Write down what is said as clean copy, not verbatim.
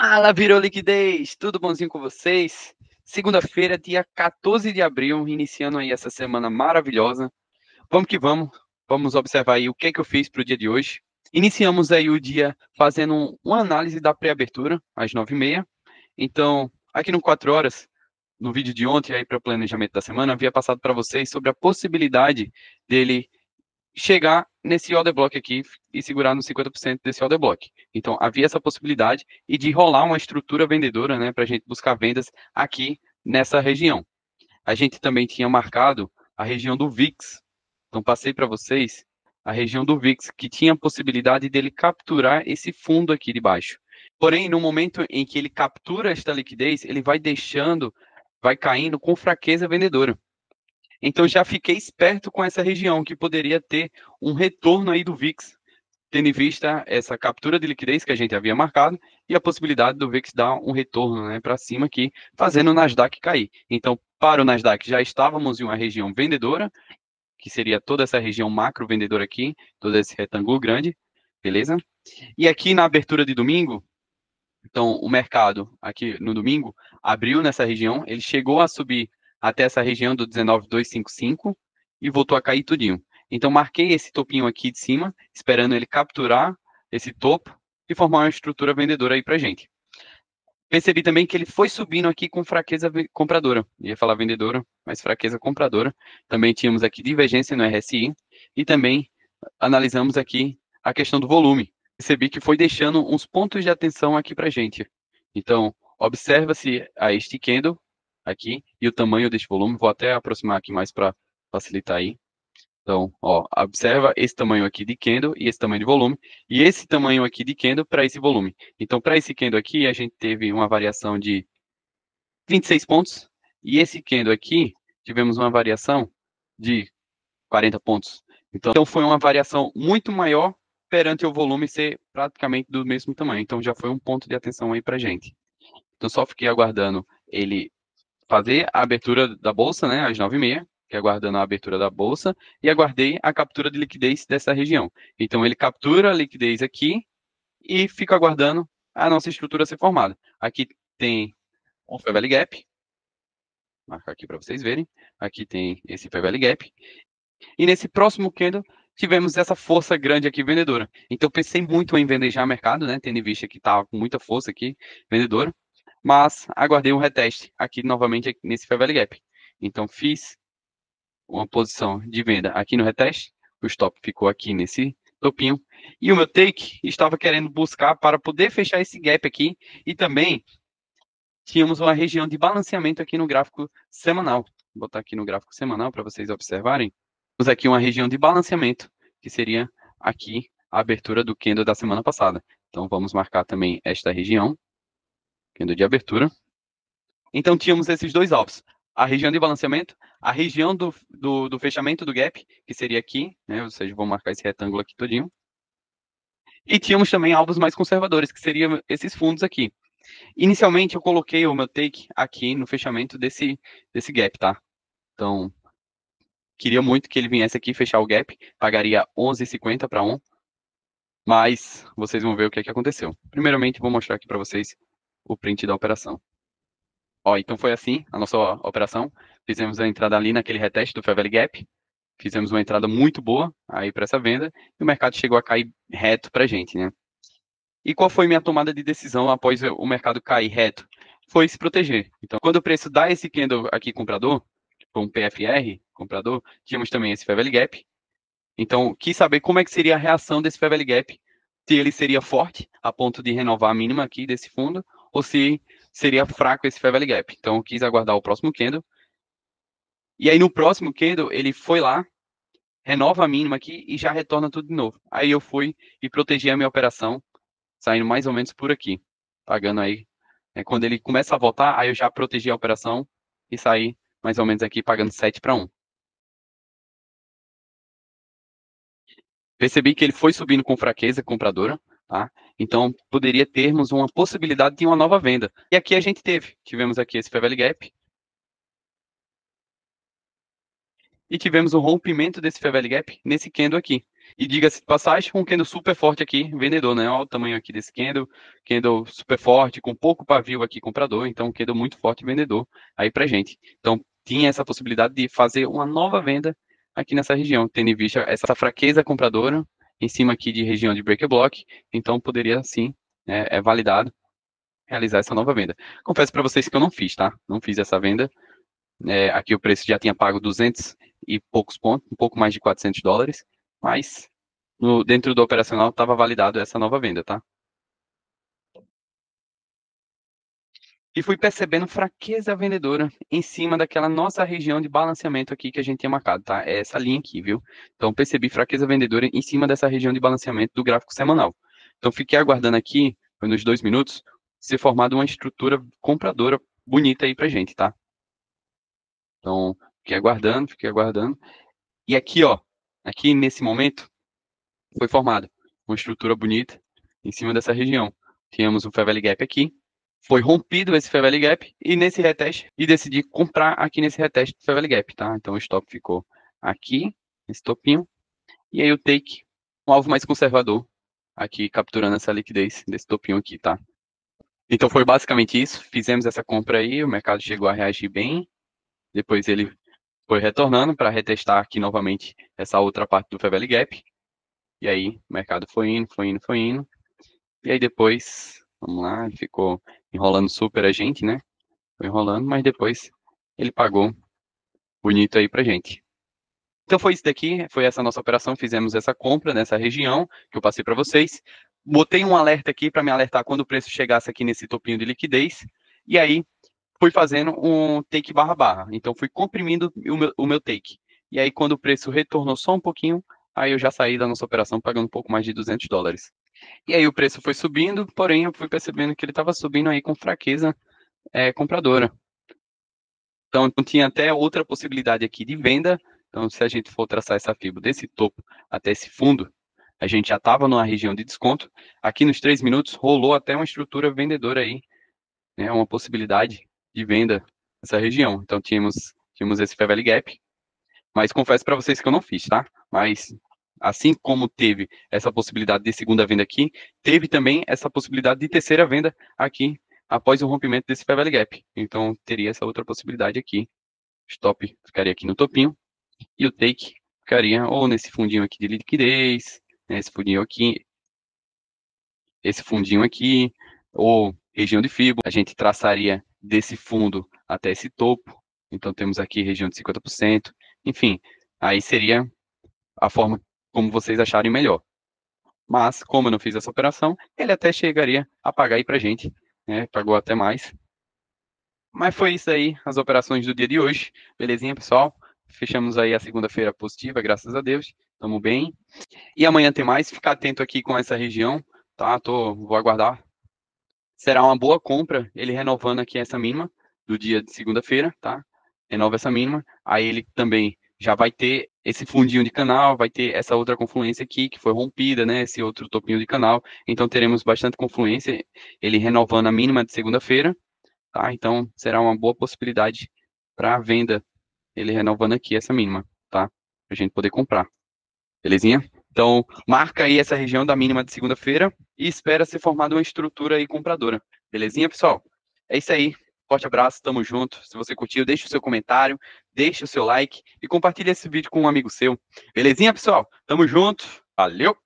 Fala, virou liquidez! Tudo bonzinho com vocês? Segunda-feira, dia 14 de abril, iniciando aí essa semana maravilhosa. Vamos que vamos. Vamos observar aí o que é que eu fiz para o dia de hoje. Iniciamos aí o dia fazendo uma análise da pré-abertura, às 9h30. Então, aqui no 4 horas, no vídeo de ontem aí para o planejamento da semana, havia passado para vocês sobre a possibilidade dele chegar nesse order block aqui e segurar nos 50% desse order block. Então, havia essa possibilidade e de rolar uma estrutura vendedora, né, para a gente buscar vendas aqui nessa região. A gente também tinha marcado a região do VIX. Então, passei para vocês a região do VIX, que tinha a possibilidade dele capturar esse fundo aqui de baixo. Porém, no momento em que ele captura esta liquidez, ele vai caindo com fraqueza vendedora. Então já fiquei esperto com essa região, que poderia ter um retorno aí do VIX, tendo em vista essa captura de liquidez que a gente havia marcado e a possibilidade do VIX dar um retorno, né, para cima aqui, fazendo o Nasdaq cair. Então, para o Nasdaq já estávamos em uma região vendedora, que seria toda essa região macro vendedora aqui, todo esse retângulo grande, beleza? E aqui na abertura de domingo, então o mercado aqui no domingo abriu nessa região, ele chegou a subir até essa região do 19,255 e voltou a cair tudinho. Então marquei esse topinho aqui de cima, esperando ele capturar esse topo e formar uma estrutura vendedora aí pra gente. Percebi também que ele foi subindo aqui com fraqueza compradora. Ia falar vendedora, mas fraqueza compradora. Também tínhamos aqui divergência no RSI e também analisamos aqui a questão do volume. Percebi que foi deixando uns pontos de atenção aqui pra gente. Então, observa-se a este candle aqui e o tamanho deste volume. Vou até aproximar aqui mais para facilitar aí. Então, ó, observa esse tamanho aqui de candle e esse tamanho de volume, e esse tamanho aqui de candle para esse volume. Então, para esse candle aqui, a gente teve uma variação de 26 pontos, e esse candle aqui, tivemos uma variação de 40 pontos. Então, foi uma variação muito maior perante o volume ser praticamente do mesmo tamanho. Então, já foi um ponto de atenção aí para gente. Então, só fiquei aguardando ele fazer a abertura da bolsa, né, às 9h30, que aguardando a abertura da bolsa, e aguardei a captura de liquidez dessa região. Então, ele captura a liquidez aqui e fica aguardando a nossa estrutura ser formada. Aqui tem um Fair Value Gap, vou marcar aqui para vocês verem. Aqui tem esse Fair Value Gap. E nesse próximo candle, tivemos essa força grande aqui vendedora. Então, pensei muito em vender já mercado, né, tendo em vista que estava com muita força aqui vendedora, mas aguardei um reteste aqui novamente aqui nesse Fair Value Gap. Então, fiz uma posição de venda aqui no reteste, o stop ficou aqui nesse topinho, e o meu take estava querendo buscar para poder fechar esse gap aqui, e também tínhamos uma região de balanceamento aqui no gráfico semanal. Vou botar aqui no gráfico semanal para vocês observarem. Temos aqui uma região de balanceamento, que seria aqui a abertura do candle da semana passada. Então, vamos marcar também esta região, candle de abertura. Então, tínhamos esses dois alvos. A região de balanceamento, a região do fechamento do gap, que seria aqui, né? Ou seja, vou marcar esse retângulo aqui todinho. E tínhamos também alvos mais conservadores, que seriam esses fundos aqui. Inicialmente, eu coloquei o meu take aqui no fechamento desse gap, tá? Então, queria muito que ele viesse aqui fechar o gap, pagaria 11,50 para 1, mas vocês vão ver o que é que aconteceu. Primeiramente, vou mostrar aqui para vocês o print da operação. Ó, então foi assim a nossa operação. Fizemos a entrada ali naquele reteste do Fair Value Gap. Fizemos uma entrada muito boa aí para essa venda e o mercado chegou a cair reto para a gente, né? E qual foi minha tomada de decisão após o mercado cair reto? Foi se proteger. Então, quando o preço dá esse candle aqui comprador, tipo um PFR comprador, tínhamos também esse Fair Value Gap. Então, quis saber como é que seria a reação desse Fair Value Gap, se ele seria forte a ponto de renovar a mínima aqui desse fundo, ou se seria fraco esse Fair Value Gap. Então, eu quis aguardar o próximo candle. E aí, no próximo candle, ele foi lá, renova a mínima aqui e já retorna tudo de novo. Aí eu fui e protegi a minha operação, saindo mais ou menos por aqui, pagando aí. Quando ele começa a voltar, aí eu já protegi a operação e saí mais ou menos aqui pagando 7 para 1. Percebi que ele foi subindo com fraqueza compradora, tá? Então, poderia termos uma possibilidade de uma nova venda. E aqui a gente tivemos aqui esse Fair Value Gap, e tivemos um rompimento desse Fair Value Gap nesse candle aqui. E diga-se de passagem, um candle super forte aqui, vendedor, né? Olha o tamanho aqui desse candle super forte, com pouco pavio aqui comprador, então um candle muito forte vendedor aí pra gente. Então tinha essa possibilidade de fazer uma nova venda aqui nessa região, tendo em vista essa fraqueza compradora em cima aqui de região de break block, então poderia sim, é validado realizar essa nova venda. Confesso para vocês que eu não fiz, tá? Não fiz essa venda. Aqui o preço já tinha pago 200 e poucos pontos, um pouco mais de $400, mas dentro do operacional estava validado essa nova venda, tá? E fui percebendo fraqueza vendedora em cima daquela nossa região de balanceamento aqui que a gente tinha marcado, tá? É essa linha aqui, viu? Então percebi fraqueza vendedora em cima dessa região de balanceamento do gráfico semanal. Então fiquei aguardando aqui, foi nos 2 minutos, ser formada uma estrutura compradora bonita aí pra gente, tá? Então fiquei aguardando. E aqui, ó, aqui nesse momento, foi formada uma estrutura bonita em cima dessa região. Tínhamos o Fair Value Gap aqui, foi rompido esse Fair Value Gap e nesse reteste, e decidi comprar aqui nesse reteste do Fair Value Gap, tá? Então o stop ficou aqui, nesse topinho, e aí o take, um alvo mais conservador, aqui capturando essa liquidez desse topinho aqui, tá? Então foi basicamente isso, fizemos essa compra aí, o mercado chegou a reagir bem, depois ele foi retornando para retestar aqui novamente essa outra parte do Fair Value Gap, e aí o mercado foi indo. E aí depois, vamos lá, ele ficou enrolando super a gente, né? Foi enrolando, mas depois ele pagou bonito aí pra gente. Então foi isso daqui, foi essa nossa operação, fizemos essa compra nessa região que eu passei para vocês. Botei um alerta aqui para me alertar quando o preço chegasse aqui nesse topinho de liquidez. E aí fui fazendo um take barra. Então fui comprimindo o meu take. E aí quando o preço retornou só um pouquinho, aí eu já saí da nossa operação pagando um pouco mais de $200. E aí o preço foi subindo, porém eu fui percebendo que ele estava subindo aí com fraqueza compradora. Então tinha até outra possibilidade aqui de venda. Então se a gente for traçar essa fibra desse topo até esse fundo, a gente já estava numa região de desconto. Aqui nos 3 minutos rolou até uma estrutura vendedora aí, né, uma possibilidade de venda nessa região. Então tínhamos esse Fair Value Gap, mas confesso para vocês que eu não fiz, tá? Mas assim como teve essa possibilidade de segunda venda aqui, teve também essa possibilidade de terceira venda aqui após o rompimento desse Fair Value Gap. Então teria essa outra possibilidade aqui. Stop ficaria aqui no topinho e o take ficaria ou nesse fundinho aqui de liquidez, né, esse fundinho aqui, ou região de Fibo. A gente traçaria desse fundo até esse topo. Então temos aqui região de 50%. Enfim, aí seria a forma como vocês acharem melhor. Mas, como eu não fiz essa operação, ele até chegaria a pagar aí pra gente, né? Pagou até mais. Mas foi isso aí, as operações do dia de hoje. Belezinha, pessoal? Fechamos aí a segunda-feira positiva, graças a Deus. Estamos bem. E amanhã tem mais. Ficar atento aqui com essa região, tá? Vou aguardar. Será uma boa compra ele renovando aqui essa mínima do dia de segunda-feira, tá? Renova essa mínima. Aí ele também já vai ter esse fundinho de canal, vai ter essa outra confluência aqui que foi rompida, né? Esse outro topinho de canal. Então teremos bastante confluência. Ele renovando a mínima de segunda-feira, tá? Então será uma boa possibilidade para venda ele renovando aqui essa mínima, tá? Para a gente poder comprar. Belezinha? Então, marca aí essa região da mínima de segunda-feira e espera ser formada uma estrutura aí compradora. Belezinha, pessoal? É isso aí. Forte abraço, tamo junto. Se você curtiu, deixa o seu comentário, deixa o seu like e compartilha esse vídeo com um amigo seu. Belezinha, pessoal? Tamo junto. Valeu!